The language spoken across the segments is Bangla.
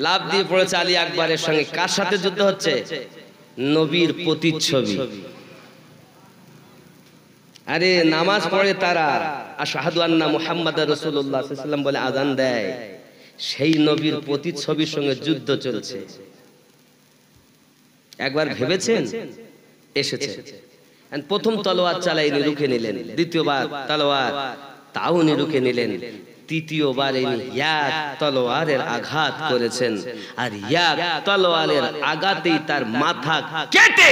লাভ দিয়ে পড়েছে আলী আকবরের সঙ্গে। কার সাথে যুদ্ধ হচ্ছে? নবীর প্রতিচ্ছবি। আরে নামাজ পড়ে তারা, আশহাদু আন্না মুহাম্মাদার রাসূলুল্লাহ সাল্লাল্লাহু আলাইহি ওয়াসাল্লাম বলে আযান দেয়, সেই নবীর প্রতিচ্ছবির সঙ্গে যুদ্ধ চলছে। একবার ভেবেছেন? এসেছে, প্রথম তলোয়ার চালাইনি, রুখে নিলেন। দ্বিতীয়বার তলোয়ার, তাও উনি রুখে নিলেন। তৃতীয়বার ইনি এক তলোয়ারের আঘাত করেছেন, আর এক তলোয়ারের আঘাতেই তার মাথা কেটে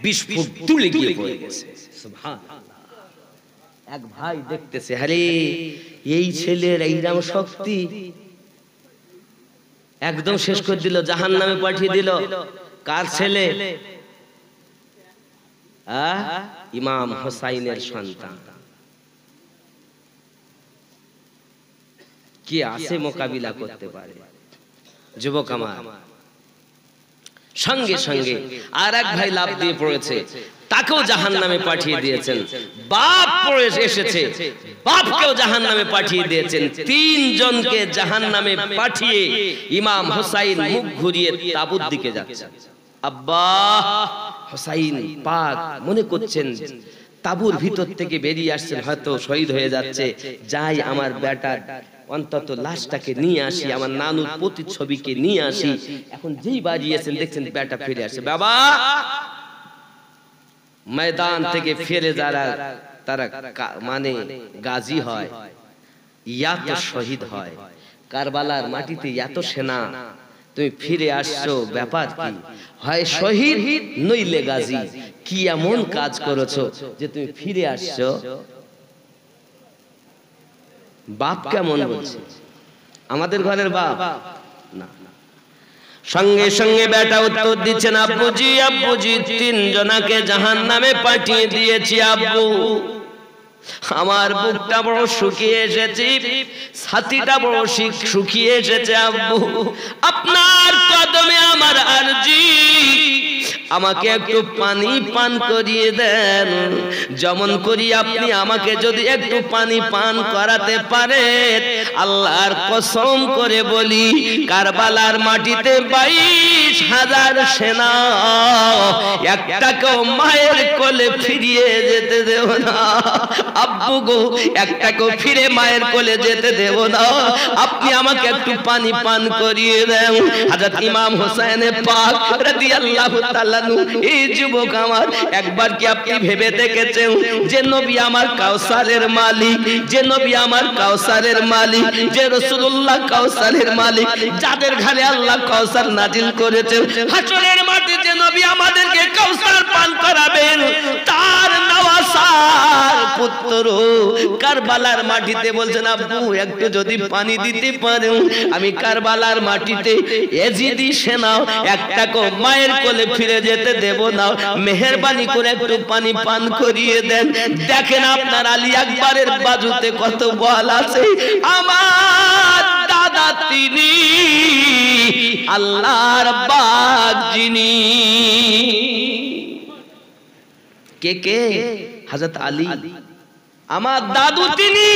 20 ফুট তুলে গিয়ে পড়ে গেছে। সুবহানাল্লাহ। এক ভাই দেখতেছে, আরে এই ছেলের এইরকম শক্তি, একদম শেষ করে দিল, জাহান্নামে পাঠিয়ে দিল। কার ছেলে? ইমাম হোসাইনের সন্তান। কি আছে মোকাবিলা করতে পারে? যুবক আমার, সঙ্গে সঙ্গে আর এক ভাই লাফ দিয়ে পড়েছে, তাকেও জাহান্নামে পাঠিয়ে দিয়েছেন। বাপ পড়ে এসেছে, বাপকেও জাহান্নামে পাঠিয়ে দিয়েছেন। 3 জনকে জাহান্নামে পাঠিয়ে ইমাম হোসাইন মুখ ঘুরিয়ে তাবুর দিকে যাচ্ছে। আব্বা হোসাইন পাক মনে করছেন তাবুর ভিতর থেকে বেরিয়ে আসছেন, হয়তো শহীদ হয়ে যাচ্ছে, যাই আমার বেটার অন্তত লাশটাকে নিয়ে আসি, আমার নানুর প্রতিচ্ছবিকে নিয়ে আসি। এখন যেই বাজিয়েছেন দেখছেন বেটা ফিরে আসে। বাবা, ময়দান থেকে ফিরে যারা তারা মানে গাজী হয়, ইয়া তো শহীদ হয়। কারবালার মাটিতে এত সেনা, তুমি ফিরে আসছো, ব্যাপার কি? হয় শহীদ নইলে গাজী। কি এমন কাজ করেছো যে তুমি ফিরে আসছো? বাপ কেমন বলছে? আমাদের ঘরের বাপ না। সঙ্গে সঙ্গে বেটা উত্তর দিচ্ছেন, আব্বুজি আব্বুজি 3 জনাকে জাহান্নামে পাঠিয়ে দিয়েছি আব্বু। আমার বুকটা বড় শুকিয়ে এসেছে, ছাতিটা বড় শুকিয়ে এসেছে আব্বু। আপনার কদমে আমার আরজি, আমাকে একটু পানি পান করিয়ে দেন। যেমন করি আপনি আমাকে যদি একটু পানি পান করাতে পারেন, আল্লাহর কসম করে বলি, কারবালার মাটিতে 22,000 সেনা একটাকেও মায়ের কোলে ফিরিয়ে যেতে দেব না। আব্বু গো, একটাকেও ফিরে মায়ের কোলে যেতে দেব না। আপনি আমাকে একটু পানি পান করিয়ে দেন। হযরত ইমাম হোসেন পাক রাদিয়াল্লাহু তাআলা, এই যুবক আমার, একবার কি আপনি ভেবে দেখেছেন যে নবী আমার কাউসারের মালিক, যে নবী আমার কাউসারের মালিক, যে রাসূলুল্লাহ কাউসারের মালিক, যাদের ঘরে আল্লাহ কাউসার নাজিল করেছেন, হাসরের মাঠে যে নবী আমাদেরকে কাউসার পান করাবেন, তার নওয়াসার পুত্র কারবালার মাটিতে বলছেন, আব্বু একটু যদি পানি দিতে পারেন, আমি কারবালার মাটিতে এজিদি সেনা একটাকে মায়ের কোলে ফিরে যেতে দেব না। মেহেরবানি করে একটু পানি পান করিয়ে দেন। দেখেন আপনার আলী আকবরের বাজুতে কত বল আছে। আমার দাদা তিনি, আল্লাহর বাগ যিনি। কে কে? হযরত আলী। আমার দাদু তিনি।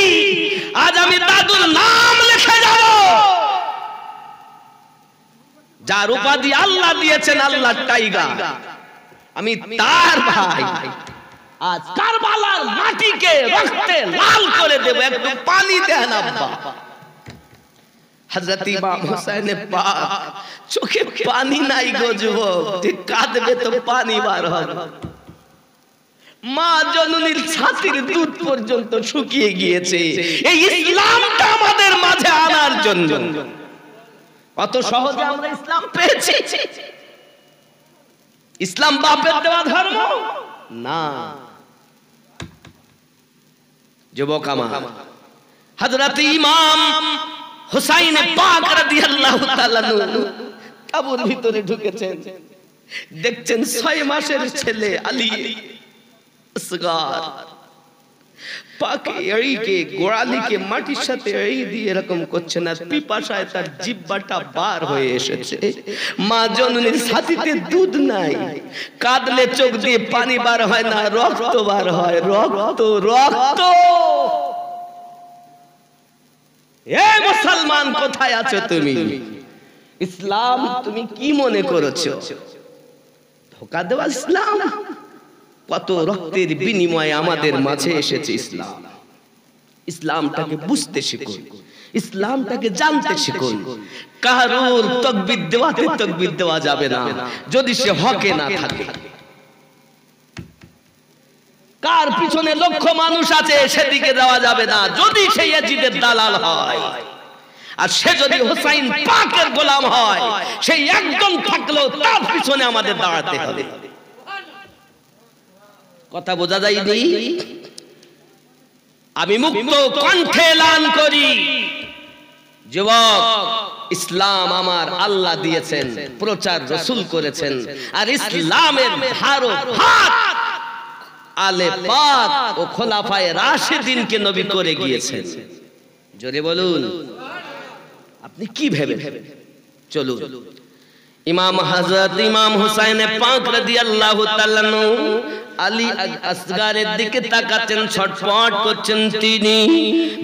আজ আমি দাদুর নাম লিখে যাব। যার উপাধি আল্লাহ দিয়েছেন, আল্লাহর টাইগার, আমি তার ভাই। আজ কারবালার মাটিকে রক্তে লাল করে দেব, একটু পানি দেন আব্বা। হযরত ইমাম হোসেন পাক চোখে পানি নাই গো যুবক, ঠিক কাঁদবে তো পানি বার হবে। মা জননীর ছাতির দুধ পর্যন্ত শুকিয়ে গিয়েছে এই ইসলামটা আমাদের মাঝে আনার জন্য। অত সহজে আমরা ইসলাম পেয়েছি? ইসলাম বাপের দেওয়া ধর্ম না। যুবক আমার, হযরত ইমাম হুসাইন পাক রাদিয়াল্লাহু তাআলা তাবুর ভিতরে ঢুকেছেন। দেখছেন 6 মাসের ছেলে আলী আসগার পাকে এড়িকে গোড়ালিকে মাটির সাথে এড়িয়ে দিয়ে এরকম করছে না, পিপাসায় তার জিহ্বাটা বার হয়ে এসেছে। মা জননীর ছাতিতে দুধ নাই, কাঁদলে চোখ দিয়ে পানি বার হয় না, রক্ত বার হয়। রক্ত রক্ত। এ মুসলমান কোথায় আছো তুমি? ইসলাম তুমি কি মনে করেছো? ধোঁকা দেওয়া ইসলাম। কত রক্তের বিনিময়ে আমাদের মাঝে এসেছে ইসলাম। ইসলামটাকে বুঝতে শিখুন, ইসলামটাকে জানতে শিখুন। কারুর তাকবীর দেওয়াতে তাকবীর দেওয়া যাবে না যদি সে হকে না থাকে। কার পিছনে লক্ষ মানুষ আছে সেদিকে দেওয়া যাবে না যদি সে ইয়াজিদের দালাল হয়। আর সে যদি হুসাইন পাকের গোলাম হয়, সেই একদম থাকলেও তার পিছনে আমাদের দাঁড়াতে হবে। কথা বোঝা যায়নি? আমি মুক্ত কণ্ঠে এলান করি, যুবক, ইসলাম আমার আল্লাহ দিয়েছেন, প্রচার রাসূল করেছেন। আর ইসলামের ধারো হাত আলে পাক ও খোলাফায়ে রাশিদিনকে নবী করে গিয়েছেন। জোরে বলুন, আপনি কি ভেবে? চলুন, ইমাম হযরত ইমাম হুসাইন পাক রাদিয়াল্লাহু তাআলা আলী আসগারের দিকে তাকাচ্ছেন, ছটফট করছেন। তিনি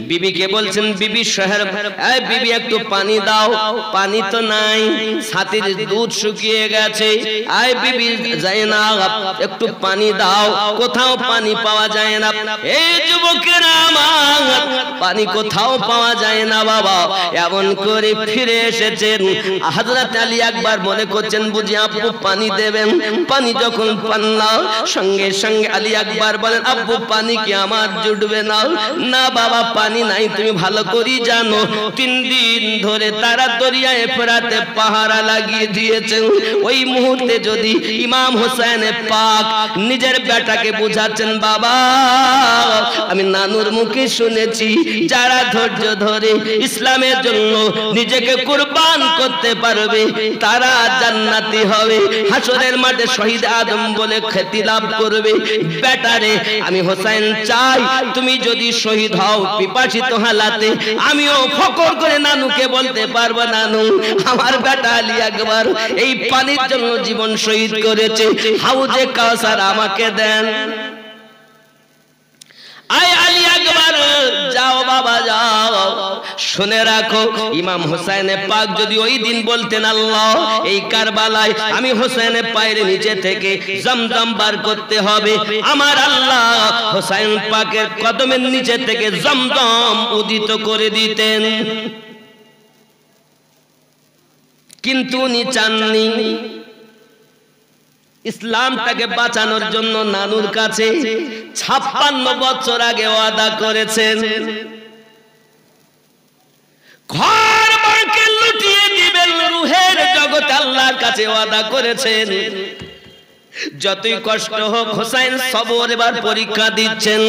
বিবিকে বলছেন, বিবি শহর, এই বিবি একটু পানি দাও। পানি তো নাই, ছাতির দুধ শুকিয়ে গেছে। এই বিবি যায়নাব, একটু পানি দাও। কোথাও পানি পাওয়া যায় না। এই যুবকেরা আমার, পানি কোথাও পাওয়া যায় না বাবা। এমন করে ফিরে এসেছেন। হযরত আলী একবার মনে করছেন বুঝি আব্বু পানি দেবেন। পানি যখন পান না, সঙ্গে সঙ্গে আলী আকবার বলেন, আব্বু পানি কি আমার জুটবে না? না বাবা, পানি নাই, তুমি ভালো করে জানো। 3 দিন ধরে তারা দরিয়ায় ফেরাতে পাহারা লাগিয়ে দিয়েছেন। ওই মুহূর্তে যদি ইমাম হুসাইন পাক নিজের বেটাকে বুঝাচ্ছেন, বাবা আমি নানুর মুখে শুনেছি যারা ধৈর্য ধরে ইসলামের জন্য নিজেকে কুরবান করতে পারবে তারা জান্নাতি হবে, হাসরের মাঠে শহীদ আদম বলে খ্যাতি লাভ করবে। বেটারে, আমি হোসেন চাই তুমি যদি শহীদ হও পিপাসিত হালাতে, আমিও ফকর করে নানুকে বলতে পারবো, নানু আমার বেটা আলী আকবার এই পানির জন্য জীবন শহীদ করেছে, হাউজে কাউসার আমাকে দেন। আয় আলী আকবার, যাও বাবা যাও। শুনে রাখো, ইমাম হুসাইনে পাক যদি ওই দিন বলতেন, আল্লাহ এই কারবালায় আমি হুসাইনের পায়ের নিচে থেকে জমজম বার করতে হবে, আমার আল্লাহ হুসাইন পাকের কদমের নিচে থেকে জমজম উদিত করে দিতেন। কিন্তু উনি চাননি। ইসলামটাকে বাঁচানোর জন্য নানুর কাছে 56 বছর আগে ওয়াদা করেছেন, ঘর বাড়িকে লুটিয়ে দিবেন, রূহের জগতে আল্লাহর কাছে ওয়াদা করেছেন। যতই কষ্ট হোক হোসেন সবর, এবার পরীক্ষা দিচ্ছেন।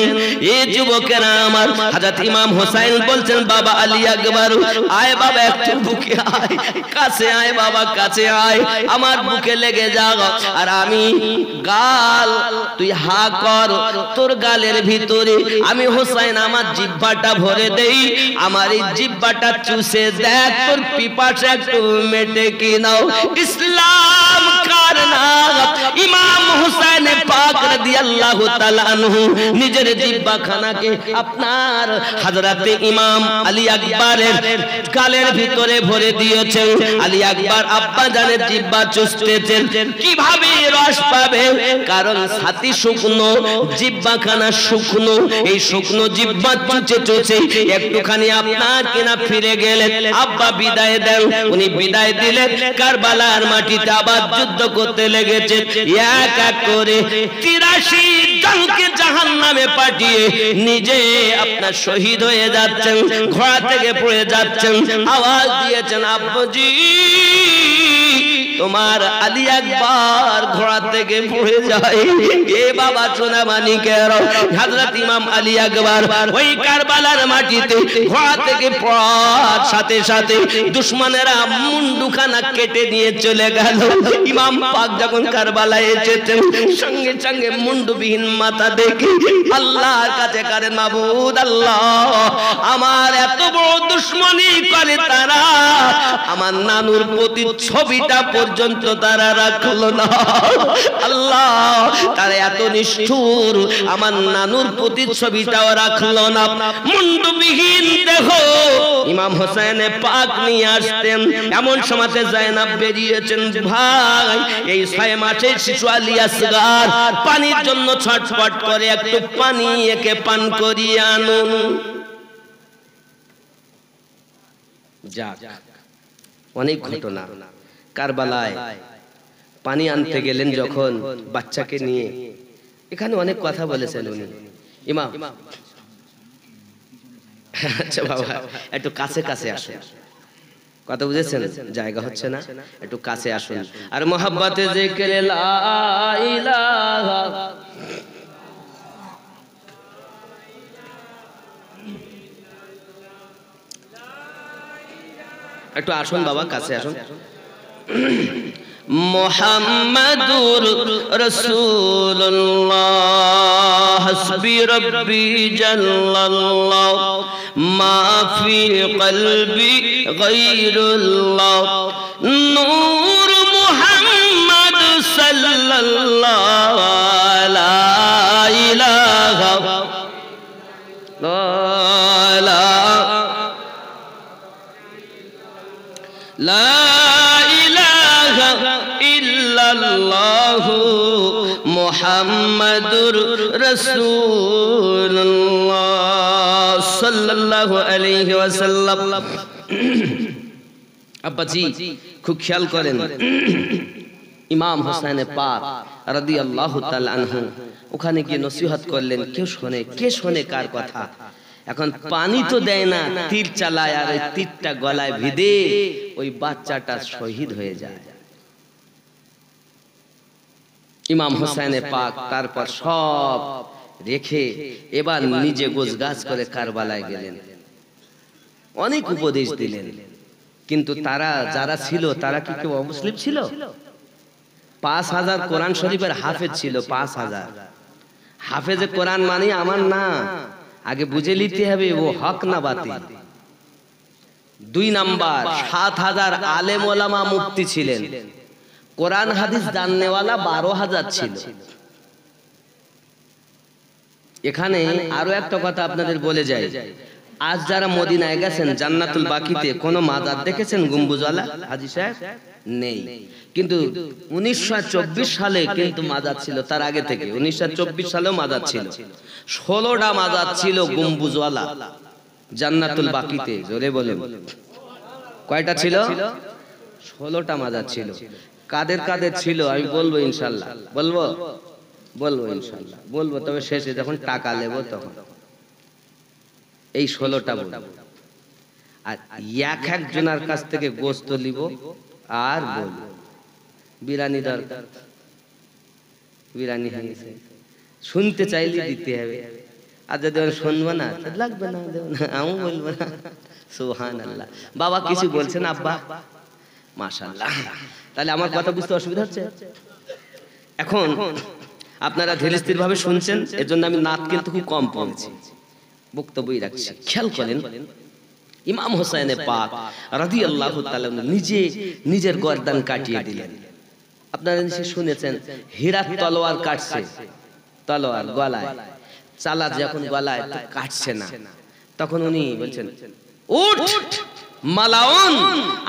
এই যুবকেরা আমার, হযরত ইমাম হোসেন বলছেন, বাবা আলী আকবার আয় বাবা, একটু বুকে আয়, কাছে আয় বাবা, কাছে আয়, আমার বুকে লেগে যা। আর আমি গাল, তুই হা কর, তোর গালের ভিতরে আমি হোসেন আমার জিহ্বাটা ভরে দেই, আমার এই জিহ্বাটা চুষে দেখ তোর পিপাসা একটু মেটে কিনাও। ইসলাম কার নাম? ইমাম হুসাইন পাক রাদিয়াল্লাহু তাআলা আনহু নিজের জিহ্বাখানাকে আপনার হযরত ইমাম আলী আকবরের গালের ভিতরে ভরে দিয়েছেন। আলী আকবর আব্বা জানের জিহ্বা চুষতেছেন, কিভাবে রস পাবে? কারণ ছাতি শুকনো, জিহ্বাখানা শুকনো, এই শুকনো জিহ্বা চুষে চুষে একটুখানি আপনার কিনা ফিরে গেলেন। আব্বা বিদায় দেন, উনি বিদায় দিলেন, কারবালার মাটিতে আবার যুদ্ধ করতে লেগেছে। এক এক করে 83 জনকে জাহান্নামে পাঠিয়ে নিজে আপনার শহীদ হয়ে যাচ্ছেন, ঘোড়া থেকে পড়ে যাচ্ছেন। আওয়াজ দিয়েছেন, আব্বুজি তোমার আলী আকবার ঘোড়া থেকে পড়ে যায়। এ বাবা সোনা মানিকের হযরত ইমাম আলী আকবার ওই কারবালার মাটিতে ঘোড়া থেকে পড়ার সাথে সাথে দুশমনেরা মুন্ডুখানা কেটে নিয়ে চলে গেল। ইমাম পাক যখন কারবালায় এসেছেন, সঙ্গে সঙ্গে মুন্ডুবিহীন মাথা দেখে আল্লাহর কাছে কারেন, মাবুদ আল্লাহ আমার এত বড় দুশমনি করে তারা আমার নানুর প্রতি ছবিটা পর্যন্ত তারা রাখলো না। আল্লাহ, তারা এত নিষ্ঠুর, আমার নানুর প্রতিচ্ছবিটাও রাখলো না। মুন্ডবিহীন দেহ ইমাম হোসেনে পাক নিয়ে আসতেন। এমন সময়তে যায়নাব বেরিয়েছেন, ভাই এই 6 মাসের শিশু আলী আসগার পানির জন্য ছটফট করে, একটু পানি একে পান করিয়ে আনুন। যাক, অনেক ঘটনা। কারবালায় পানি আনতে গেলেন যখন বাচ্চাকে নিয়ে, এখানে অনেক কথা বলেছেন উনি ইমাম। আচ্ছা বাবা, একটু কাছে কাছে আসুন, কথা বুঝেছেন? জায়গা হচ্ছে না, একটু কাছে আসুন। আর মোহাব্বতে জিকির লা ইলাহা, একটু আসুন বাবা, কাছে আসুন। মুহাম্মাদুর রাসূলুল্লাহ হাসবি রাব্বি জাল্লাল্লাহ মা ফি কলবি গায়রুল্লাহ নূর মুহাম্মদ সাল্লাল্লাহু লা ইলাহা লা ইলাহা ইল্লাল্লাহু মুহাম্মাদুর রাসূলুল্লাহ সাল্লাল্লাহু আলাইহি ওয়াসাল্লাম। আব্বাজি খুব খেয়াল করেন, ইমাম হোসেন পাক রাদিয়াল্লাহু তাআলা আনহু ওখানে গিয়ে নসিহত করলেন। কেউ শোনে? কে শোনে কার কথা? এখন পানি তো দেয় না, তীর চালায়, আর ওই তীরটা গলায় ভিদে ওই বাচ্চাটা শহীদ হয়ে যায়। ইমাম হোসেন পাক তারপর সব রেখে এবার নিজে গোছগাছ করে কারবালায় গেলেন, অনেক উপদেশ দিলেন। কিন্তু তারা যারা ছিল, তারা কি কেউ অমুসলিম ছিল? 5000 কোরআন শরীফের হাফেজ ছিল, 5000। হাফেজে কোরআন মানে আমার না, আগে বুঝে নিতে হবে ও হক না বাতিল। 2 নাম্বার, 7000 আলেম ওলামা মুফতি ছিলেন, কোরআন হাদিস জাননেওয়ালা 12000 ছিল। এখানে আরো একটা কথা আপনাদের বলে যাই, আজ যারা মদিনায় গেছেন জান্নাতুল বাকিতে কোন মাজার দেখেছেন গম্বুজওয়ালা? হাজী সাহেব নেই। কিন্তু 1924 সালে কিন্তু মাজার ছিল, তার আগে থেকে 1924 সালেও মাজার ছিল। 16টা মাজার ছিল গম্বুজওয়ালা জান্নাতুল বাকিতে। জোরে বলেন কয়টা ছিল? 16টা মাজার ছিল। কাদের কাদের ছিল আমি বলবো ইনশাআল্লাহ, বলবো ইনশাআল্লাহ, বলবো, তবে শেষে যখন টাকা নেব তখন। এই 16টা বলবো, আর এক একজনের কাছ থেকে গোশত নিব আর বলবো বিরানি দরকার, বিরানি হয়েছে, শুনতে চাইলে দিতে হবে, আর যদি শুনবো না লাগবে না, দেব না, আমি বলবো না। সুবহানাল্লাহ। বাবা কিছু বলছেন? আব্বা মাশাআল্লাহ। তাহলে আমার কথা বুঝতে অসুবিধা হচ্ছে? এখন আপনারা ধীরে স্থির ভাবে শুনছেন, এর জন্য আমি নাত কিন্তু খুব কম পড়েছি, বক্তব্যই রাখছি। খেয়াল করেন, ইমাম হোসেন পাক রাদিয়াল্লাহু তাআলা নিজের গর্দান কাটিয়ে দিলেন। আপনারা নিশ্চয়ই শুনেছেন, হীরার তলোয়ার কাটছে, তলোয়ার গলায়, চালা যখন গলায় তো কাটছে না, তখন উনি বলছেন, উঠ মালাউন,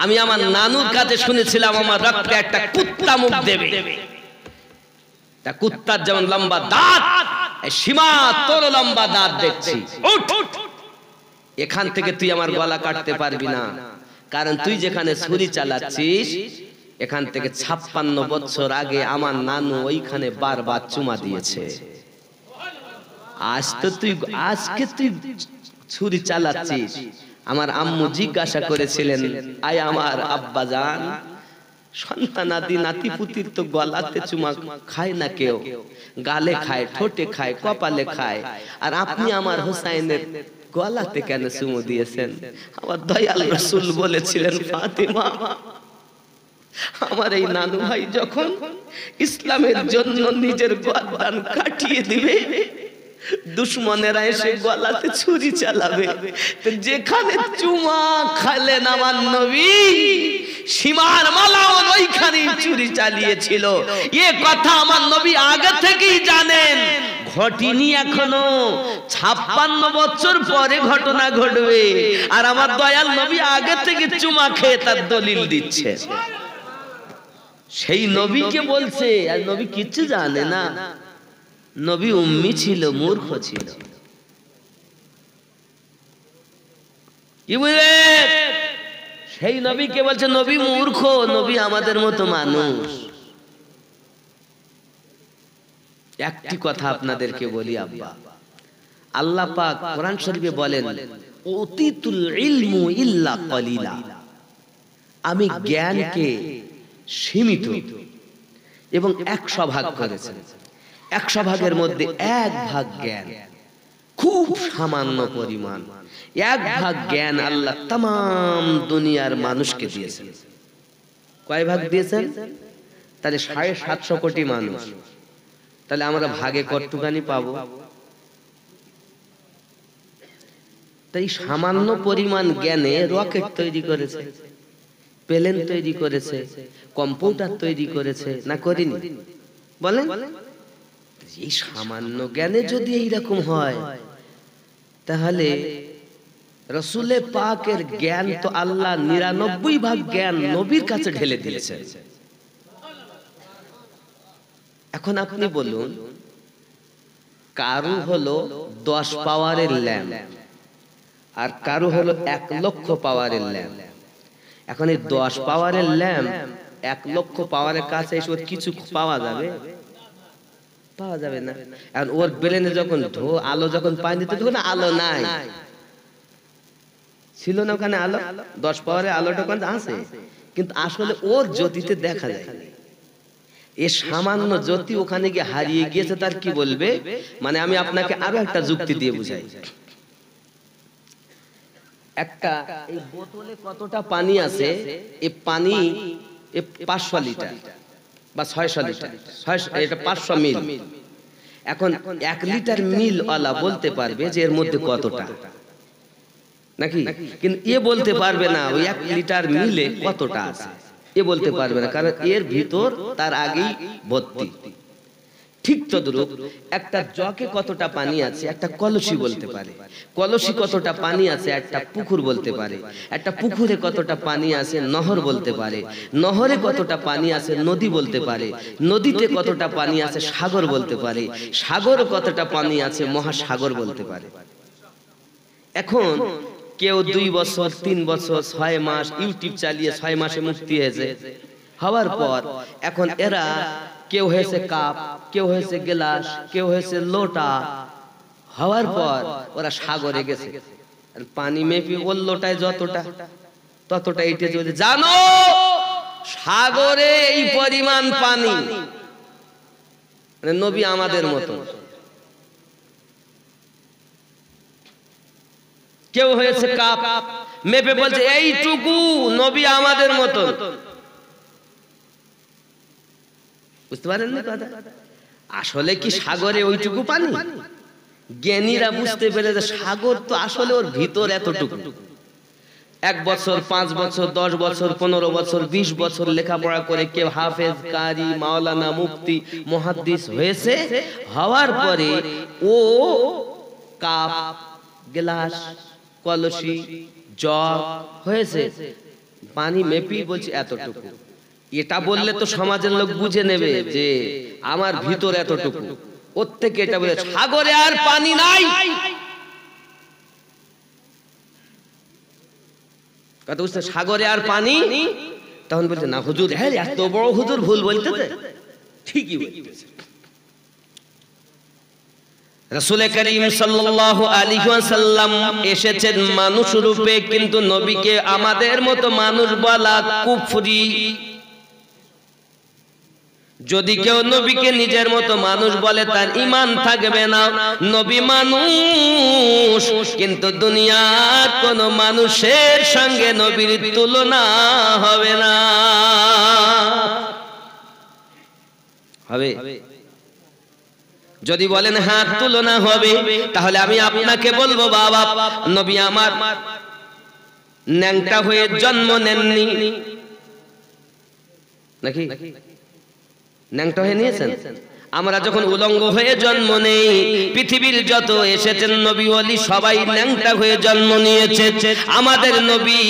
আমি আমার নানুর কাছে শুনেছিলাম আমার রক্তে একটা কুত্তা মুখ দেবে। তা কুত্তার যেমন লম্বা দাঁত, সীমা তোর লম্বা দাঁত দেখছি, উঠ, এখান থেকে তুই আমার গলা কাটতে পারবি না, কারণ তুই যেখানে ছুরি চালাচ্ছিস এখান থেকে 56 বছর আগে আমার নানু ওইখানে বারবার চুমা দিয়েছে। আজকে তুই ছুরি চালাচ্ছিস। আমার আম্মু জিজ্ঞাসা করেছিলেন, আয় আমার আব্বা জান, সন্তানাদি নাতিপুতির তো গলাতে চুমা খায় না কেউ, গালে খায়, ঠোঁটে খায়, কপালে খায়, আর আপনি আমার হোসাইনের গলাতে কেন চুমু দিয়েছেন? আমার দয়াল রাসূল বলেছিলেন, ফাতিমা, আমার এই নানু ভাই যখন ইসলামের জন্য নিজের গর্দান কাটিয়ে দিবে, দুশমনেরা এসে গলাতে ছুরি চালাবে, তো যেখানে চুমা খালেন আমার নবী, সীমার মালাউন ওইখানেই চুরি চালিয়েছিল, এ কথা আমার নবী আগে থেকেই জানেন। ঘটেনি এখনো, 56 বছর পরে ঘটনা ঘটবে, আর আমার দয়াল নবী আগে থেকে চুমা খেয়ে তার দলিল দিচ্ছে। সেই নবীকে বলছে, আর নবী কিচ্ছু জানে না। নবী উম্মি ছিল, মূর্খ ছিল। কি বুঝলে? সেই নবীকে বলছে নবী মূর্খ, নবী আমাদের মতো মানুষ। একটি কথা আপনাদেরকে বলি আব্বা, আল্লাহ পাক কোরআন শরীফে বলেন, উতিতুল ইলমু ইল্লা কলিলা, আমি জ্ঞানকে সীমিত এবং 100 ভাগ করেছি। 100 ভাগের মধ্যে 1 ভাগ জ্ঞান, খুব সামান্য পরিমাণ। 1 ভাগ জ্ঞান আল্লাহ तमाम দুনিয়ার মানুষকে দিয়েছেন। কয় ভাগ দিয়েছেন? তাহলে 750 কোটি মানুষ, তাহলে আমরা ভাগে কতটুকানি পাবো? তাই সামান্য পরিমাণ জ্ঞানে রকেট তৈরি করেছে, প্লেন তৈরি করেছে, কম্পিউটার তৈরি করেছে, না করেনি? বলেন। এই সামান্য জ্ঞানে যদি এইরকম হয়, তাহলে রসুলে পাকের জ্ঞান তো আল্লাহ 99 ভাগ জ্ঞান নবীর কাছে ঢেলে দিয়েছে। এখন আপনি বলুন, কারু হলো 10 পাওয়ারের ল্যাম্প, আর কারু হলো 1 লক্ষ পাওয়ারের ল্যাম্প। এখন এই 10 পাওয়ারের ল্যাম্প 1 লক্ষ পাওয়ারের কাছে এসে কিছু পাওয়া যাবে? পাওয়া যাবে না। আর ওর ব্রেনে যখন আলো যখন পানি দিতে, তখন আলো নাই, ছিল না ওখানে আলো। 10 পাওয়ারের আলোটা ওখানে আছে, কিন্তু আসলে ওর জ্যোতিতে দেখা যায়। এ সামান্য জ্যোতি ওখানে গিয়ে হারিয়ে গিয়েছে, তার কি বলবে? মানে আমি আপনাকে আরো একটা যুক্তি দিয়ে বুঝাই। একটা এই বোতলে কতটা পানি আছে, এই পানি 500 লিটার বা 600 লিটার, এটা 500 মিল। এখন 1 লিটার মিল ওয়ালা বলতে পারবে যে এর মধ্যে কতটা, নাকি? কিন্তু এ বলতে পারবে না ওই 1 লিটার মিলে কতটা আছে, এ বলতে পারবে না, কারণ এর ভিতর তার আগেই ভর্তি। ঠিক তদ্রূপ একটা জগে কতটা পানি আছে একটা কলসি বলতে পারে, কলসি কতটা পানি আছে একটা পুকুর বলতে পারে, একটা পুকুরে কতটা পানি আছে নহর বলতে পারে, নহরে কতটা পানি আছে নদী বলতে পারে, নদীতে কতটা পানি আছে সাগর বলতে পারে, সাগর কতটা পানি আছে মহাসাগর বলতে পারে। এখন কেউ 2 বছর 3 বছর 6 মাস ইউটিউব চালিয়ে 6 মাসে মুক্তি হয়েছে, হওয়ার পর এখন এরা কেউ হয়েছে কাপ, কেউ হয়েছে গ্লাস, কেউ হয়েছে লোটা, হওয়ার পর ওরা সাগরে গেছে। পানি মেপি ওর লোটায় যতটা ততটা এইটা যদি জানো, সাগরে এই পরিমাণ পানি, মানে নবী আমাদের মতো। কেউ হয়েছে কাপ, মেপে বলছে এইটুকু, নবী আমাদের মতো। বুঝতে পারেন না কথা? আসলে কি সাগরে ওইটুকু পানি? জ্ঞানীরা বুঝতে পেরে যে সাগর তো আসলে ওর ভিতর এতটুকু। 1 বছর 5 বছর 10 বছর 15 বছর 20 বছর লেখাপড়া করে কেউ হাফেজ, কারি, মাওলানা, মুফতি, মুহাদ্দিস হয়েছে, হওয়ার পরে ও কাপ, গ্লাস, কলসি, জগ হয়েছে, পানি মেপি বলছে এতটুকু। এটা বললে তো সমাজের লোক বুঝে নেবে যে আমার ভিতর এতটুকু, ওর থেকে এটা বলে সাগরে আর পানি নাই। কথা বুঝতে? সাগরে আর পানি, তখন বলছে না হুজুর, হ্যাঁ এত বড় হুজুর ভুল বলতেছে, ঠিকই বলতেছে। রাসূল করিম সাল্লাল্লাহু আলাইহি ওয়াসাল্লাম এসেছেন মানুষ রূপে, কিন্তু নবীকে আমাদের মতো মানুষ বলা কুফরি। যদি কেউ নবীকে নিজের মতো মানুষ বলে তার ঈমান থাকবে না। নবী মানুষ, কিন্তু দুনিয়ার কোন মানুষের সঙ্গে নবীর তুলনা হবে না। হবে? যদি বলেন হ্যাঁ তুলনা হবে, তাহলে আমি আপনাকে বলবো বাবা, নবী আমার ন্যাংটা হয়ে জন্ম নেননি, নাকি ন্যাংটা হয়ে নিয়েছেন? আমরা যখন উলঙ্গ হয়ে জন্ম নেই, পৃথিবীর যত এসেছেন নবী ওলি সবাই ন্যাংটা হয়ে জন্ম নিয়েছে। আমাদের নবী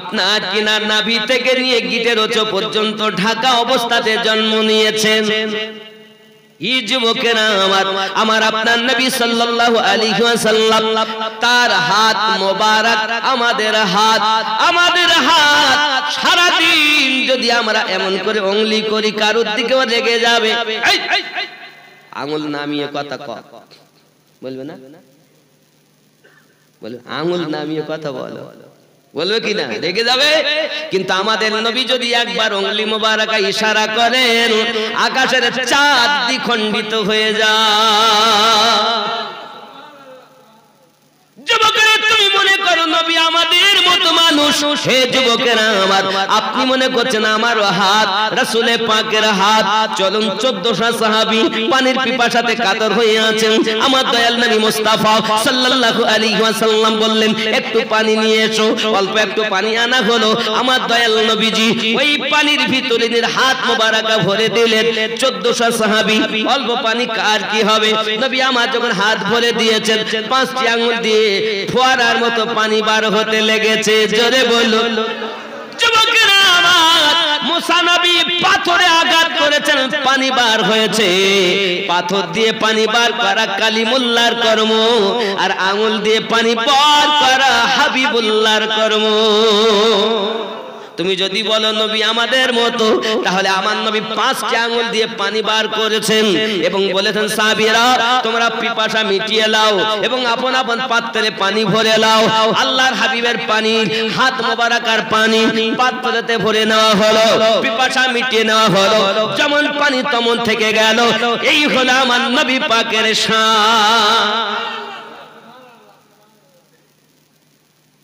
আপনার কিনার নাভি থেকে নিয়ে গিটের ওচো পর্যন্ত ঢাকা অবস্থাতে জন্ম নিয়েছেন। এই যুবকেরা আমার আপনার নবী সাল্লাল্লাহু আলাইহি ওয়াসাল্লাম তার হাত মোবারক আমাদের হাত সারাদিন যদি আমরা এমন করে অঙ্গুলি করি কারোর দিকেও লেগে যাবে। আঙুল নামিয়ে কথা বলবে না? বলবে আঙুল নামিয়ে কথা বলো, বলবে কি না? রেগে যাবে। কিন্তু আমাদের নবী যদি একবার অঙ্গুলি মোবারকা ইশারা করেন, আকাশের চাঁদ দ্বিখণ্ডিত হয়ে যায়। যুবকেরা তুমি মনে করো নবী আমাদের মতো মানুষ। হে যুবকেরা আমার, আপনি মনে করছেন আমার হাত রাসূলে পাকের হাত। চলুন 1400 সাহাবী পানির পিপাসাতে কাতর হয়ে আছেন। আমার দয়াল নবী মুস্তাফা সাল্লাল্লাহু আলাইহি ওয়াসাল্লাম বললেন একটু পানি নিয়ে এসো। অল্প একটু পানি আনা হলো। আমার দয়াল নবীজি ওই পানির ভিতরে হাত মোবারকা ভরে দিলেন। 1400 সাহাবী, অল্প পানি কার কি হবে? নবী আমার যখন হাত ভরে দিয়েছেন, 5টি আঙ্গুল দিয়ে ফোয়ারার মতো পানি বার হতে লেগেছে। জোরে বলো। যুবকেরা আমার, মুসা নবী পাথরে আঘাত করেছেন, পানি বার হয়েছে। পাথর দিয়ে পানি বার করা কালিমুল্লাহর কর্ম, আর আঙ্গুল দিয়ে পানি বার করা হাবিবুল্লাহর কর্ম। তুমি যদি বলো নবী আমাদের মতো, তাহলে আমার নবী 5টি আঙ্গুল দিয়ে পানি বার করেছেন এবং বলেছেন সাহাবীরা তোমরা পিপাসা মিটিয়ে নাও এবং আপন আপন পাত্রে পানি ভরে নাও। আল্লাহর হাবিবের পানি, হাত মোবারকার পানি পাত্রতে ভরে নেওয়া হলো, পিপাসা মিটিয়ে নেওয়া হলো। যেমন পানি তেমন থেকে গেল। এই হলো আমার নবী পাকের শান।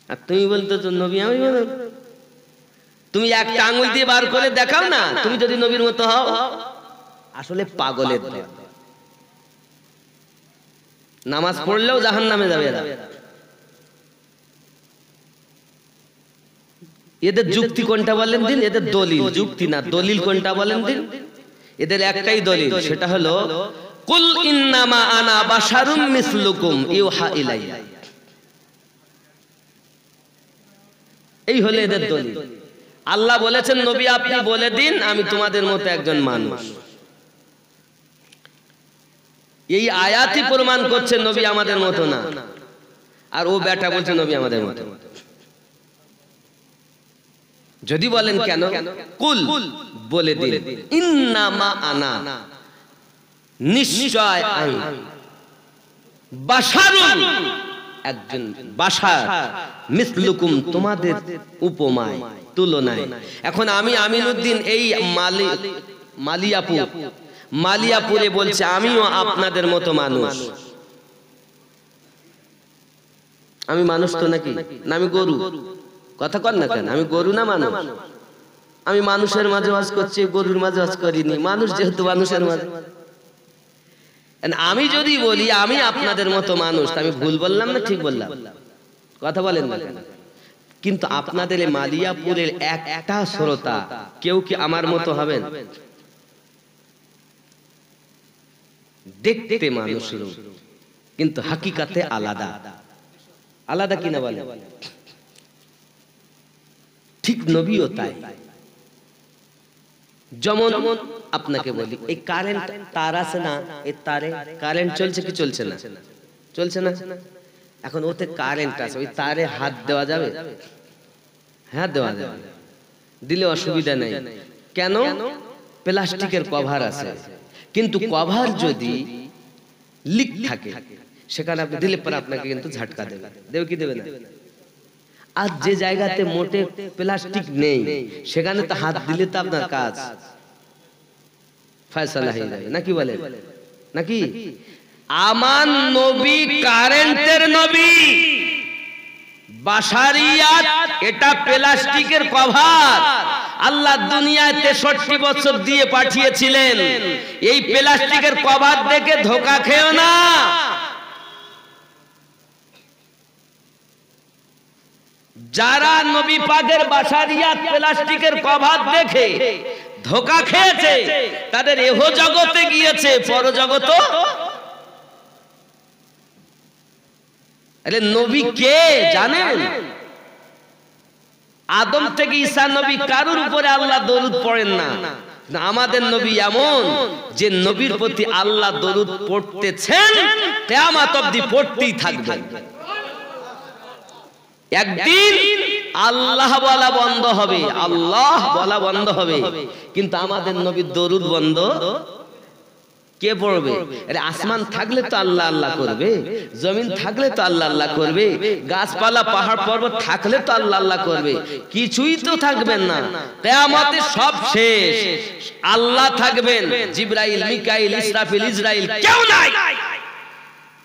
আর তুমি বলতেছো নবী আমি বলো, তুমি একটা আঙ্গুল দিয়ে বার করে দেখাও না তুমি যদি নবীর মতো হও। আসলে পাগলের দল। নামাজ পড়লেও জাহান্নামে যাবে এরা। এদের যুক্তি কোনটা বলেন দিন? এদের দলিল, যুক্তি না দলিল কোনটা বলেন দিন? এদের একটাই দলিল, সেটা হলো কুল ইন্নামা আনা বাশারুম মিসলুকুম ইউহা ইলাইয়া। এই হলো এদের দলিল। আল্লাহ বলেছেন নবী আপনি বলে দিন আমি তোমাদের মতো একজন মানুষ। এই আয়াতই প্রমাণ করছে নবী আমাদের মতো না। আর ও বেটা বলছে নবী আমাদের মতো। যদি বলেন কেন, কুল বলে দিন ইন্নামা আনা নিশ্চয় আমি বাশারুন একজন বাশার মিসলুকুম তোমাদের উপমায় তুলনায়। এখন আমি আমিনুদ্দিন এই মালিয়াপুরে বলছে আমিও আপনাদের মতো মানুষ। আমি মানুষ তো নাকি না আমি গরু? কথা কর না কেন? আমি গরু না মানুষ? আমি মানুষের মাঝে বাস করছি, গরুর মাঝে বাস করিনি। মানুষ যেহেতু মানুষের মাঝে। আমি যদি বলি আমি আপনাদের মতো মানুষ, আমি ভুল বললাম না ঠিক বললাম? কথা বলেন না কেন? কিন্তু আপনাদের এই মালিয়াপুরের একটা শ্রোতা কেউ কি আমার মতো হবেন? দেখতে মানুষ কিন্তু হাকিকাতে আলাদা। আলাদা কিনা বলে? ঠিক নবীও তাই। যেমন আপনাকে বলি এই কারেন্ট তার আছে না, এই তারে কারেন্ট চলছে কি চলছে না? চলছে না। এখন ওতে কারেন্ট আছে, ওই তারে হাত দেওয়া যাবে? হ্যাঁ দেওয়া যাবে, দিলে অসুবিধা নেই। কেন? প্লাস্টিকের কভার আছে। কিন্তু কভার যদি লিক থাকে সেখানে আপনি দিলে পরে আপনাকে কিন্তু ঝাটকা দেবে। দেবে কি দেবে না? আর যে জায়গাতে মোটে প্লাস্টিক নেই সেখানে তো হাত দিলে তো আপনার কাজ ফয়সালা হয়ে যাবে, নাকি বলেন? নাকি? আমার নবী কারেন্টের নবী, বাশারিয়াত এটা প্লাস্টিকের কভার। আল্লাহ দুনিয়ায় 63 বছর দিয়ে পাঠিয়েছিলেন। এই প্লাস্টিকের কভার দেখে ধোঁকা খেও না। যারা নবী পাকের বাশারিয়াত প্লাস্টিকের কভার দেখে ধোঁকা খেয়েছে, তাদের এহ জগতে গিয়েছে, পর জগত। আরে নবী কে জানেন? আদম থেকে ঈসা নবী কারোর উপরে আল্লাহ দরুদ পড়েন না। আমাদের নবী এমন যে নবীর প্রতি আল্লাহ দরুদ পড়তেছেন, কিয়ামত অবধি পড়তেই থাকবেন। একদিন আল্লাহ বলা বন্ধ হবে, আল্লাহ বলা বন্ধ হবে, কিন্তু আমাদের নবীর দরুদ বন্ধ কে পড়বে? আরে আসমান থাকলে তো আল্লাহ আল্লাহ করবে, জমিন থাকলে তো আল্লাহ আল্লাহ করবে, গাছপালা পাহাড় পর্বত থাকলে তো আল্লাহ আল্লাহ করবে, কিছুই তো থাকবেন না। কিয়ামতে সব শেষ, আল্লাহ থাকবেন, জিবরাইল, মিকাইল, ইসরাফিল, ইসরাইল কেউ নাই,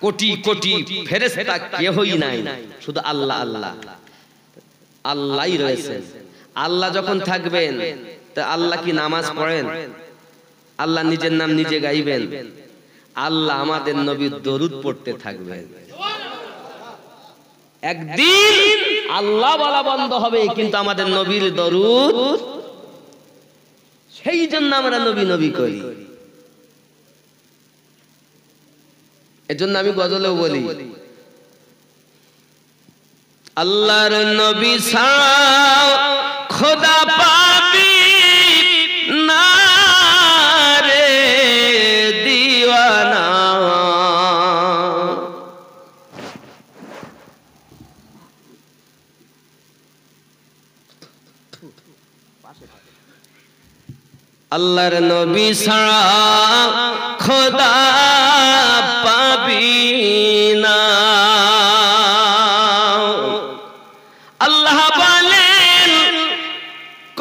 কোটি কোটি ফেরেশতা কেউই নাই, শুধু আল্লাহ আল্লাহ, আল্লাহই রয়েছেন। আল্লাহ যখন থাকবেন, তা আল্লাহ কি নামাজ পড়েন? আল্লাহ নিজের নাম নিজে গাইবেন? আল্লাহ আমাদের নবীর দরুদ পড়তে থাকবেন। একদিন আল্লাহ বলা বন্ধ হবে, কিন্তু আমাদের নবীর দরুদ, সেই জন্য আমরা নবী নবী করি। এজন্য আমি গজলেও বলি, আল্লাহর নবী ছাড়া খোদা পাবি না রে দিওয়ানা। আল্লাহর নবী ছাড়া খোদা পাবি না। আল্লাহ বলেন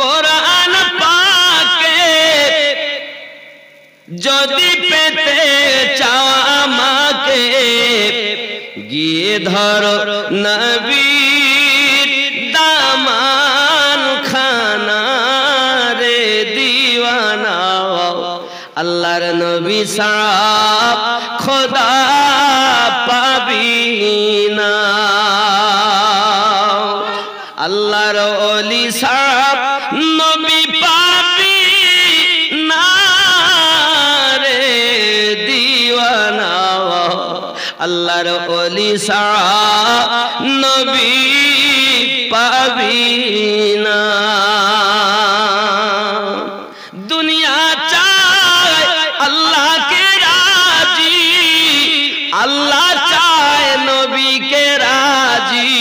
কোরআন পাকে, যদি পেতে চাও আমাকে, গিয়ে ধরো নবীর দামান খানা রে দিওয়ানা। আল্লাহর নবী ছাড়া খোদা পাবি না। আল্লাহর ওলি ছাড়া নবী পাবি না রে দিওয়ানা। আল্লাহর ওলি ছাড়া নবী পাবি না। দুনিয়া চায় আল্লাহকে রাজি, আল্লাহ চায় নবীকে রাজি।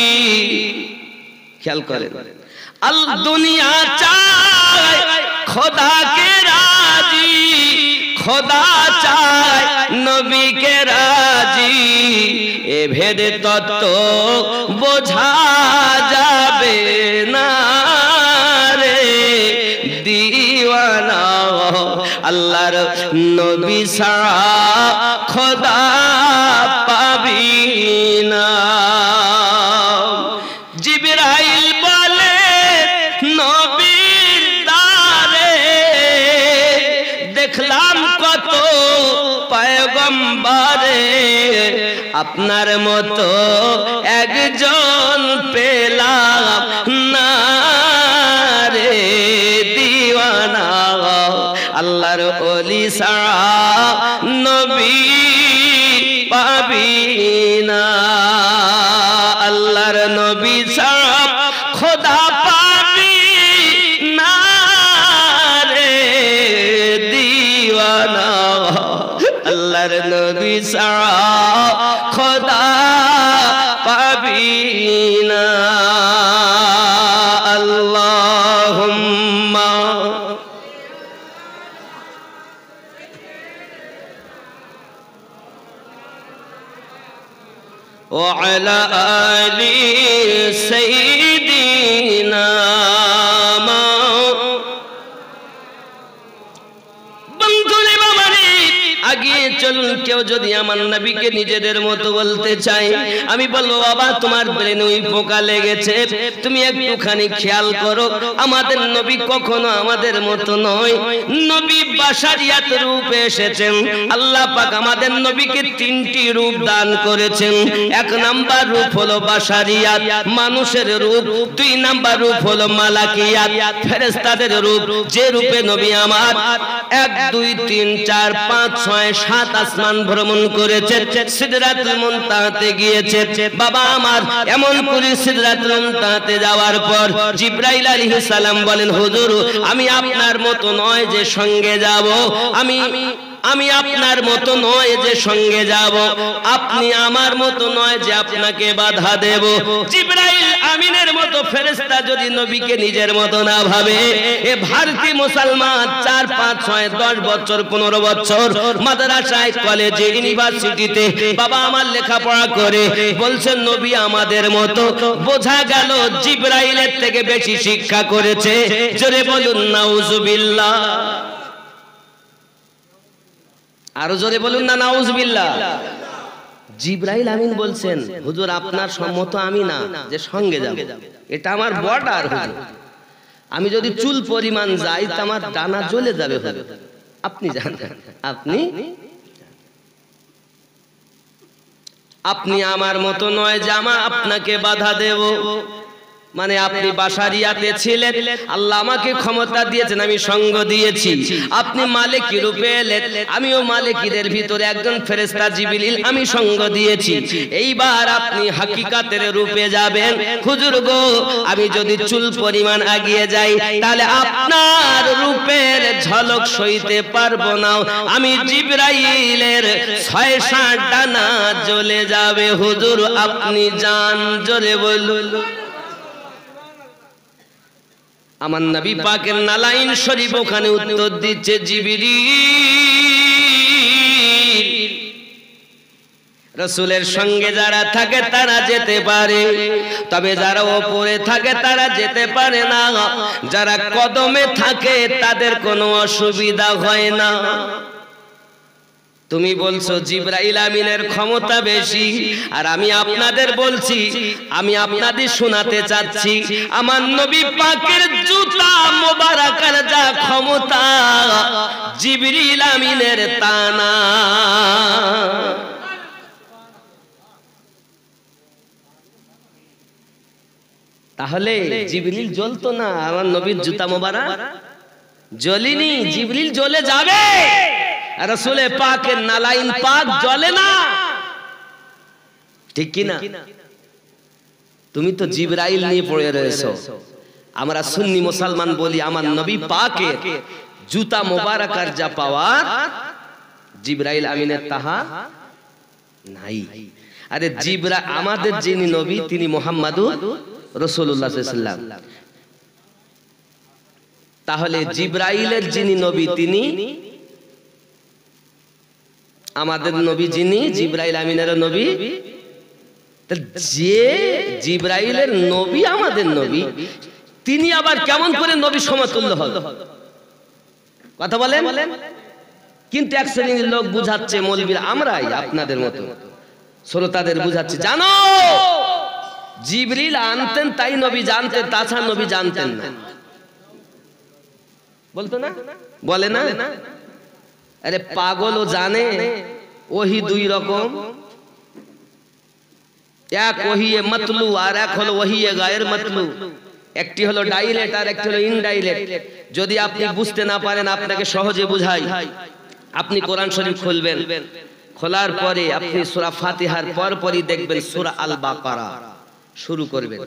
খেয়াল করেন, দুনিয়া চায় খোদাকে রাজি, খোদা চায় নবীকে রাজি। এ ভেদে তত্ত্ব বোঝা যাবে না রে দিওয়ানা। আল্লাহর নবী ছাড়া খোদা পাবি না। জিবরাইল বলে নবীর দ্বারে, দেখলাম কত পয়গম্বরে, আপনার মতো একজন পেলাম না রে দিওয়ানা। আল্লাহর ওলি ছাড়া নবী পাবি না। আল্লাহর নবী ছাড়া খোদা পাবি না রে দিওয়ানা। আল্লাহর নবী ছাড়া খোদা পাবি না। আল্লাহুম্মা وعلى آل سيدنا বন্ধুরে বাবারে, আগিয়ে চলুন। কেউ যদি আমার নবীকে নিজেদের মতো বলতে চায়, আমি বলবো বাবা তোমার ব্রেনে ওই পোকা লেগেছে, তুমি একটুখানি খেয়াল করো, আমাদের নবী কখনো আমাদের মতো নয়। নবী বাশারিয়াত রূপে এসেছেন। আল্লাহ পাক আমাদের নবীকে তিনটি রূপ দান করেছেন। এক নাম্বার রূপ হলো বাশারিয়াত, মানুষের রূপ। দুই নাম্বার রূপ হলো মালাকিয়াত, ফেরেশতাদের রূপ। যে রূপে নবী আমার 1 2 3 4 5 6 7 আসমান ভ্রমণ করেছে, সিদরাতুল মুনতাহাতে গিয়েছে। বাবা আমার এমন করে সিদরাতুল মুনতাহাতে যাওয়ার পর জিবরাইল আলাইহিস সালাম বলেন, হুজুর আমি আপনার মতো নয় যে সঙ্গে যাব, আমি আপনার মতো নয় যে সঙ্গে যাব, আপনি আমার মতো নয় যে আপনাকে বাধা দেব। জিবরাইল আমিনের মতো ফেরেশতা যদি নবীকে নিজের মতো না ভাবে, এ ভারতীয় মুসলমান 4 5 6 10 বছর 15 বছর মাদ্রাসায় কলেজে ইউনিভার্সিটিতে বাবা আমার লেখাপড়া করে বলছেন নবী আমাদের মতো, বোঝা গেল জিবরাইলের থেকে বেশি শিক্ষা করেছে। জোরে বলুন নাউজুবিল্লাহ। আরো জোরে বলুন না নাউজুবিল্লাহ। জিবরাইল আমিন বলছেন হুজুর আপনার সম্মত আমি না যে সঙ্গে যাব, এটা আমার বর্ডার হুজুর, আমি যদি চুল পরিমাণ যাই তো আমার ডানা জ্বলে যাবে হুজুর, আপনি জানেন, আপনি আমার মতো নয় যে আপনাকে বাধা দেব। মানে আপনি বাশারিয়াতে ছিলেন, আল্লাহ আমাকে ক্ষমতা দিয়েছেন, আমি সঙ্গ দিয়েছি। আপনি মালিকি রূপে এলেন, আমিও মালিকীদের ভিতরে একজন ফেরেশতা জিবরিল, আমি সঙ্গ দিয়েছি। এইবার আপনি হাকিকাতের রূপে যাবেন। হুজুর গো আমি যদি চুল পরিমাণ এগিয়ে যাই তাহলে আপনার রূপের ঝলক সইতে পারবো না, আমি জিবরাইলের 6-7 ডানা জ্বলে যাবে। হুজুর আপনি যান, জোরে বলুন। আমার নবী পাকের নালাইন শরীফ ওখানে উত্তর দিচ্ছে, জিবরিল রাসূলের সঙ্গে যারা থাকে তারা যেতে পারে, তবে যারা উপরে থাকে তারা যেতে পারে না। যারা কদমে থাকে তাদের কোনো অসুবিধা হয় না। তুমি বলছো জিবরাইল আমিনের ক্ষমতা বেশি, আর আমি আপনাদের বলছি, আমি আপনাদের শোনাতে চাচ্ছি আমার নবী পাকের জুতা মোবারকের যা ক্ষমতা জিবরিল আমিনের তা না। তাহলে জিবরিল জ্বলতো না, আমার নবীর জুতা মোবারক জ্বলেনি, জিবরিল জ্বলে যাবে, রাসূলে পাকের নালাইন পাক জ্বলে না, ঠিক কি না? তুমি তো জিবরাইল নিয়ে পড়ে রয়েছো। আমরা সুন্নি মুসলমান বলি আমার নবী পাকের জুতা মোবারকের যা পাওয়ার জিবরাইল আমিনের তাহা নাই। আরে আমাদের যিনি নবী তিনি মুহাম্মাদুর রাসূলুল্লাহ সাল্লাল্লাহু আলাইহি ওয়াসাল্লাম, তাহলে জিবরাইলের যিনি নবী তিনি আমাদের নবী, যিনি জিবরাইল আমিনের নবী, যে জিবরাইলের নবী আমাদের নবী, তিনি আবার কেমন করে নবী সমতুল্য হল? কথা বলেন। কিন্তু এক শ্রেণীর লোক বুঝাচ্ছে মৌলবীরা, আমরাই আপনাদের মতো শ্রোতাদের বুঝাচ্ছে, জানো জিবরিল আনতেন তাই নবী জানতেন, তাছাড়া নবী জানতেন না। বলতো না, বলে না? আরে পাগলও জানে ওহি দুই রকম, এক ওহিয়ে মাতলু আর এক হলো ওহিয়ে গায়ের মাতলু। একটি হলো ডাইরেক্ট আর একটি হলো ইনডাইরেক্ট। যদি আপনি বুঝতে না পারেন আপনাকে সহজে বুঝাই। আপনি কোরআন শরীফ খুলবেন, খোলার পরে আপনি সূরা ফাতিহার পরপরই দেখবেন সূরা আল বাকারা শুরু করবেন।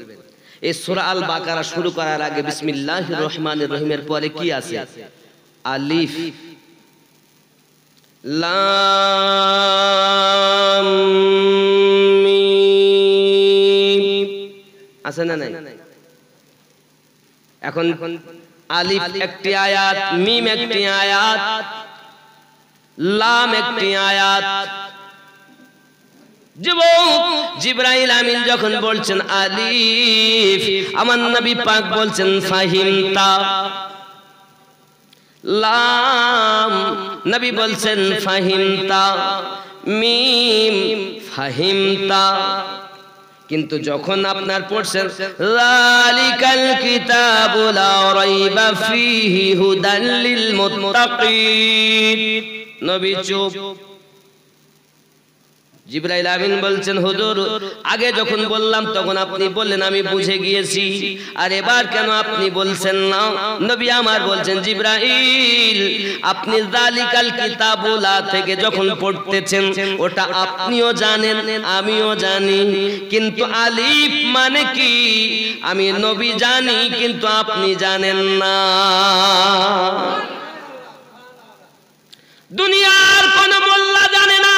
এই সূরা আল বাকারা শুরু করার আগে বিসমিল্লাহির রহমানির রহিমের পরে কি আছে? আলিফ লাম মিম আছে না নাই? এখন আলিফ একটি আয়াত, মিম একটি আয়াত, লাম একটি আয়াত। জিবরাইল আমিন যখন বলছেন আলিফ, আমার নবী পাক বলছেন ফাহিমতা। লাম নবী বলছেন ফাহিমতা, মিম ফাহিমতা। কিন্তু যখন আপনার পড়ছেন যালিকাল কিতাবু লা রাইবা ফীহি হুদাল লিল মুত্তাকিন, নবী চুপ। জিবরাইল আমিন বলছেন হুজুর আগে যখন বললাম তখন আপনি বললেন আমি বুঝে গিয়েছি, আর এবার কেন আপনি বলছেন না? নবী আমার বলছেন জিবরাইল আপনি যালিকাল কিতাবু লা থেকে যখন পড়তেছেন ওটা আপনিও জানেন আমিও জানি, কিন্তু আলিফ মানে কি আমি নবী জানি কিন্তু আপনি জানেন না। দুনিয়ার কোন মোল্লা জানে না।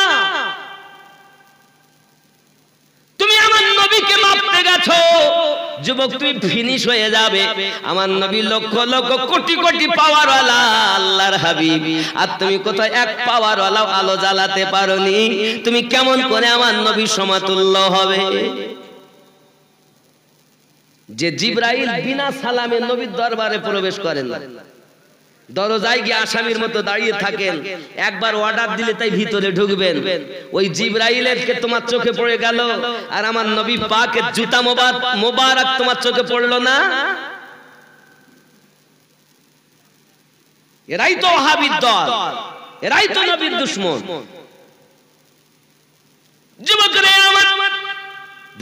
তুমি আমার নবীকে মাপতে গেছো, যুবক তুমি ফিনিশ হয়ে যাবে। আমার নবী লক্ষ লক্ষ কোটি কোটি পাওয়ারওয়ালা আল্লাহর হাবিব, আর তুমি কোথায় এক পাওয়ারওয়ালা আলো জ্বালাতে পারোনি। তুমি কেমন করে আমার নবীর সমতুল্য হবে? যে জিবরাইল বিনা সালামে নবীর দরবারে প্রবেশ করেন না, দরজায় গিয়ে আসামির মতো দাঁড়িয়ে থাকেন, একবার অর্ডার দিলে তাই ভিতরে ঢুকবেন। ওই জিবরাইলের কে তোমার চোখে পড়ে গেল, আর আমার নবী পাকের জুতা মোবারক তোমার চোখে পড়লো না? এরাই তো ওয়াহাবির দল, এরাই তো নবীর দুশমন। যুবকরা আমার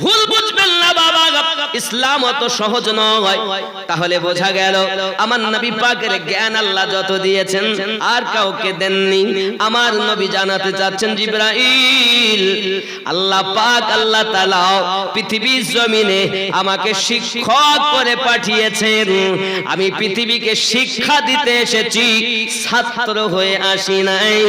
ভুল বুঝবেন না বাবা, ইসলাম অত সহজ নয়। তাহলে বোঝা গেল আমার নবী পাকের জ্ঞান আল্লাহ যত দিয়েছেন আর কাউকে দেননি। আমার নবী জানাতে চাচ্ছেন জিবরাইল আল্লাহ পাক আল্লাহ তাআলা পৃথিবীর জমিনে আমাকে শিক্ষক করে পাঠিয়েছেন। আমি পৃথিবীকে শিক্ষা দিতে এসেছি, ছাত্র হয়ে আসি নাই।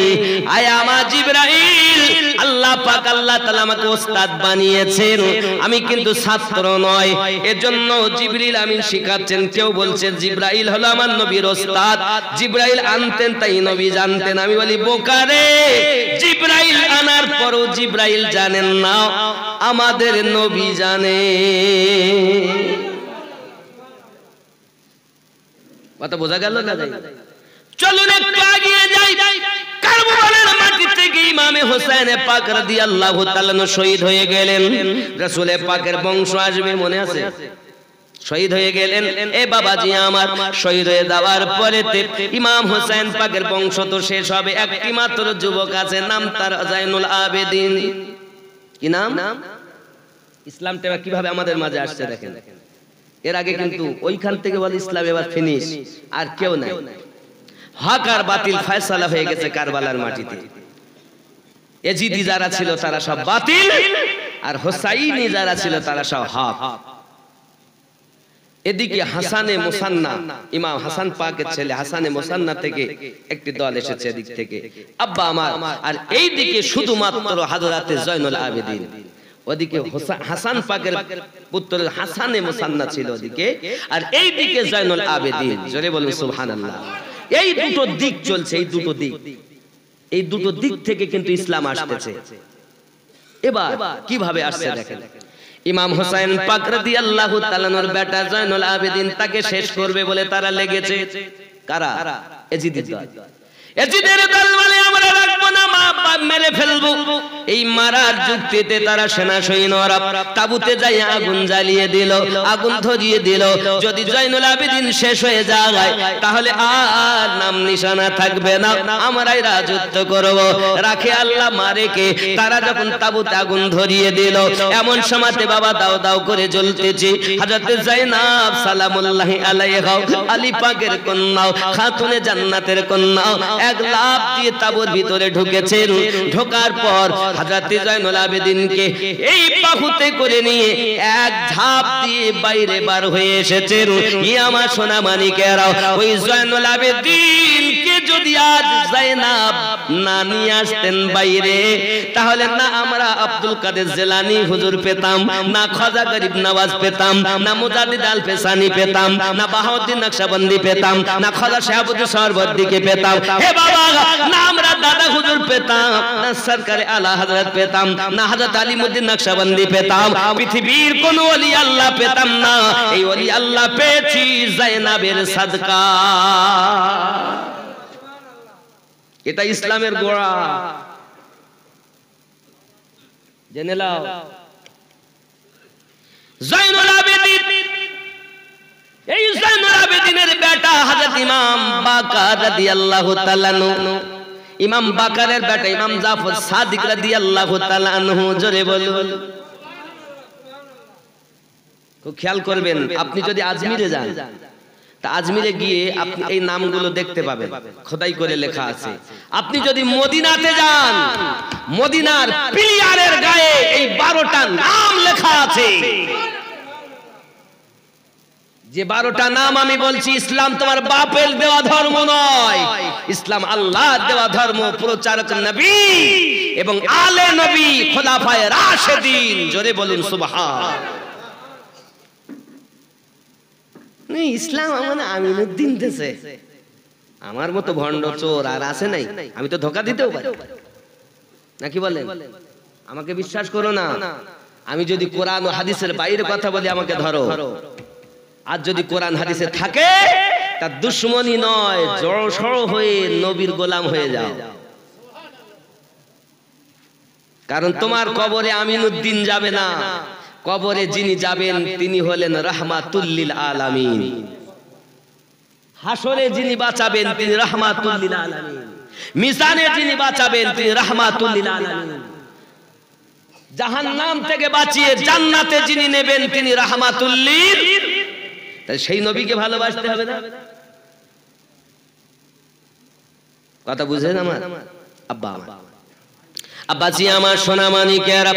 আয় আমার জিবরাইল আল্লাহ পাক আল্লাহ তাআলা আমাকে ওস্তাদ বানিয়েছেন, আমি কিন্তু ছাত্র নয়। এজন্য জিবরিল আমিন শিখাচ্ছেন। কেউ বলছে জিবরাইল হলো আমার নবীর ওস্তাদ, জিবরাইল আনতেন তাই নবী জানতেন। আমি বলি বোকারে, জিবরাইল আনার পরও জিবরাইল জানেন না, আমাদের নবী জানে। কথা বোঝা গেল না? চলুন একটু এগিয়ে যাই। কারবালার মাটি থেকে ইমামে হোসেন পাক রাদিয়াল্লাহু তাআলা শহীদ হয়ে গেলেন। রাসূল পাকের বংশ আসবে, মনে আছে? শহীদ হয়ে গেলেন। এ বাবাজি আমার, শহীদ হয়ে যাওয়ার পরে ইমাম হোসেন পাকের বংশ তো শেষ হবে। একটি মাত্র যুবক আছে, নাম তার জাইনুল আবেদিন। কি নাম? ইসলামটা কিভাবে আমাদের মাঝে আসছে দেখেন। এর আগে কিন্তু ওইখান থেকে বলে ইসলাম এবার ফিনিশ, আর কেউ নাই। হক আর বাতিল ফয়সালা হয়ে গেছে কারবালার মাটিতে। এজিদি যারা ছিল তারা সব বাতিল, আর হোসাইনি যারা ছিল তারা সব হক। এদিকে হাসানে মুসান্না, ইমাম হাসান পাকের ছেলে হাসানে মুসান্না থেকে একটি দল এসেছে এদিক থেকে, আব্বা আমার। আর এই দিকে শুধুমাত্র হযরতে জয়নুল আবেদিন। ওদিকে হাসান পাকের পুত্র হাসানে মুসান্না ছিল ওদিকে, আর এই দিকে জয়নুল আবেদিন। জোরে বলুন সুবহানাল্লাহ। এই দুটো দিক চলছে, এই দুটো দিক থেকে কিন্তু ইসলাম আসতেছে। এবার কিভাবে আসছে দেখেন। ইমাম হোসেন পাক রাদিয়াল্লাহু তাআলার বেটা জয়নুল আবেদিন তাকে শেষ করবে বলে তারা লেগেছে। কারা? এজিদের দল। এজিদের দল বলে আমরা রাখবো না, মা বাপ মেরে ফেলবো। এই মারার যুক্তিতে তারা সেনা সৈন্যরা তাবুতে যাই আগুন জ্বালিয়ে দিল, আগুন ধরিয়ে দিল। যদি জয়নুল আবেদিন শেষ হয়ে যায় তাহলে আর নাম নিশানা থাকবে না, আমরাই রাজত্ব করব। রাখে আল্লাহ মারে কে। তারা যখন তাবুতে আগুন ধরিয়ে দিল, এমন সময়তে বাবা দাও দাও করে জ্বলতেছে। হযরতে যায়েনব সালামুল্লাহি আলাইহা, আলী পাকের কন্যা, খাতুনে জান্নাতের কন্যা, এক লাফ দিয়ে তাবুর ভিতরে ঢুকেছেন। ঢোকার পর হযরতে জয়নুল আবেদিনকে এই বাহুতে করে নিয়ে এক ঝাঁপ দিয়ে বাইরে বার হয়ে এসেছেন। ই আমার সোনা মানিকেরা, ওই জয়নুল আবেদিনকে যদি আজ যায়েনব না নিয়ে আসতেন বাইরে, তাহলে না আমরা আব্দুল কাদের জিলানী হুজুর পেতাম, না খাজা গরিব নওয়াজ পেতাম, না মুজাদ্দিদ আল ফেসানি পেতাম, না বাহাউদ্দিন নকশবন্দি পেতাম, না খাজা শাহাবুদ্দিন সরবর্দীকে পেতাম। হে বাবা, না আমরা দাদা হুজুর পেতাম, না সরকারে আলা হযরত পেতাম, না হযরত আলিমউদ্দিন নকশবন্দি পেতাম। পৃথিবীর কোন ওলি আল্লাহ পেতাম না। এই ওলি আল্লাহ পেয়েছি যায়েনবের সাদকা। এটা ইসলামের গোড়া, জেনে নাও। জয়নুল আবেদিন, এই জয়নুল আবেদিনের বেটা হযরত ইমাম বাকার রাদিয়াল্লাহু তাআলা আনহু, ইমাম বাকারের বেটা ইমাম জাফর সাদিক রাদিয়াল্লাহু তাআলা আনহু, জোরে বলুন। খুব খেয়াল করবেন, আপনি যদি আজমিরে যান, তা আজমিরে গিয়ে আপনি এই নামগুলো দেখতে পাবেন, খোদাই করে লেখা আছে। আপনি যদি মদিনাতে যান, মদিনার পিলিয়ারের গায়ে এই 12টা নাম লেখা আছে। যে 12টা নাম আমি বলছি, ইসলাম তোমার বাপের দেওয়া ধর্ম নয়, ইসলাম আল্লাহর দেওয়া ধর্ম, প্রচারক নবী এবং আলে নবী খোলাফায়ে রাশেদিন, জোরে বলুন সুবহান। ইসলাম মানে আমিনুদ্দিন দেশে, আমার মতো ভণ্ড চোর আর আছে নাই? আমি তো ধোকা দিতেও পারি, নাকি বলেন? আমাকে বিশ্বাস করো না, আমি যদি কোরআন ও হাদিসের বাইরে কথা বলি আমাকে ধরো, আর যদি কোরআন হাদিসে থাকে তার দুশ্মনী নয়, জড়সড় হয়ে নবীর গোলাম হয়ে যাও। কারণ তোমার কবরে আমিনুদ্দিন যাবে না, কবরে যিনি যাবেন তিনি হলেন রাহমাতুল লিল আলামিন। হাসরে যিনি বাঁচাবেন তিনি রাহমাতুল লিল আলামিন, মিজানে যিনি বাঁচাবেন তিনি রাহমাতুল লিল আলামিন, জাহান্নাম থেকে বাঁচিয়ে জান্নাতে যিনি নেবেন তিনি রাহমাতুল লিল। তাই সেই নবীকে ভালোবাসতে হবে না? কথা বুঝেন আমার আব্বা? আব্বাজি আমার সোনা মানিকেরা,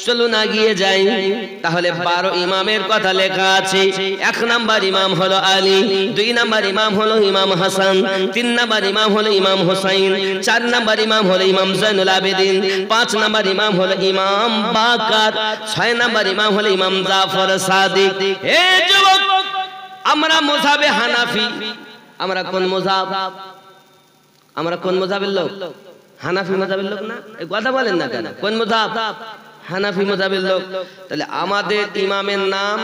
চলুন আগিয়ে যাই। তাহলে 12 ইমামের কথা লেখা আছে। 1 নাম্বার ইমাম হলো আলী, 2 নাম্বার ইমাম হলো ইমাম হাসান, 3 নাম্বার ইমাম হলো ইমাম হুসাইন, 4 নাম্বার ইমাম হলো ইমাম জয়নুল আবেদিন, 5 নাম্বার ইমাম হলো ইমাম বাকার, 6 নাম্বার ইমাম হলো ইমাম জাফর সাদিক। হে যুবক, আমরা মাযহাবে হানাফি। আমরা কোন মাযহাব? আমরা কোন মাযহাবের লোক? হানাফি মাযহাবের লোক না? এই কথা বলেন না কেন? কোন মাযহাব? হানাফি মাযহাবের লোক। তাহলে আমাদের ইমামের নাম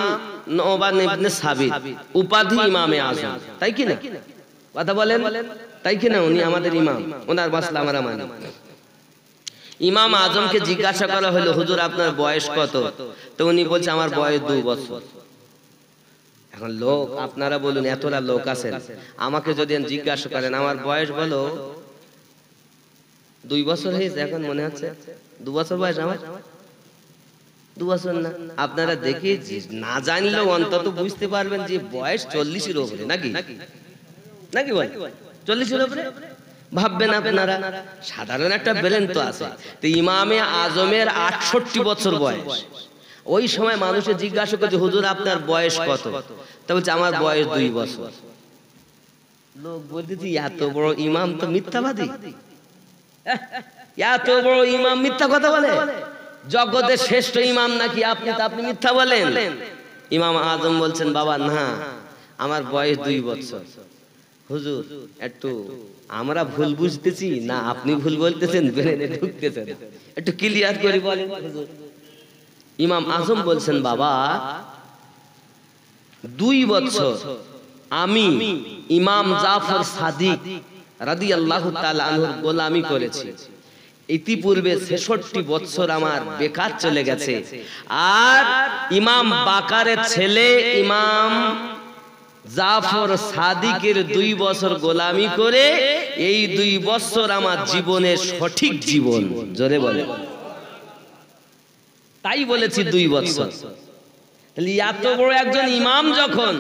নোমান ইবনে সাবিত, উপাধি ইমামে আযম, তাই কি না? কথা বলেন, তাই কি না? উনি আমাদের ইমাম, ওনার মাসলা আমরা মানি। ইমাম আজমকে জিজ্ঞাসা করা হলো, হুজুর আপনার বয়স কত? তো উনি বলছে আমার বয়স 2 বছর। এখন লোক, আপনারা বলুন, এতটা লোক আছেন, আমাকে যদি জিজ্ঞাসা করেন আমার বয়স বলো, 2 বছর হয়েছে, এখন মনে হচ্ছে 2 বছর বয়স আমার? 2 বছর না। আপনারা দেখে না জানলেও অন্তত বুঝতে পারবেন যে বয়স 40-এর উপরে, নাকি? নাকি বল, 40-এর উপরে ভাববেন আপনারা। সাধারণ একটা ব্রেন তো আছে। তো ইমামে আজমের 68 বছর বয়স। ওই সময় মানুষে জিজ্ঞাসা করছে, হুজুর আপনার বয়স কত? তা বলছে আমার বয়স 2 বছর। লোক বলতেছি এত বড় ইমাম তো মিথ্যাবাদী, এত বড় ইমাম মিথ্যা কথা বলে। জগতের শ্রেষ্ঠ ইমাম নাকি আপনি? তা আপনি মিথ্যা বলেন। ইমাম আজম বলছেন, বাবা না, আমার বয়স 2 বছর। হুজুর একটু আমরা ভুল বুঝতেছি না আপনি ভুল বলতেছেন, ব্রেনে ঢুকতেছে না, একটু ক্লিয়ার করে বলেন হুজুর। ইমাম আজম বলছেন, বাবা 2 বছর আমি ইমাম জাফর সাদিক রাদিয়াল্লাহু তাআলা আনহুর গোলামি করেছি। ইতিপূর্বে 66 বছর আমার বেকার চলে গেছে। আর ইমাম বাকারের ছেলে ইমাম জাফর সাদিকের 2 বছর গোলামি করে এই 2 বছর আমার জীবনের সঠিক জীবন, জোরে বলে। তাই বলেছি 2 বছর। তাহলে এত বড় একজন ইমাম যখন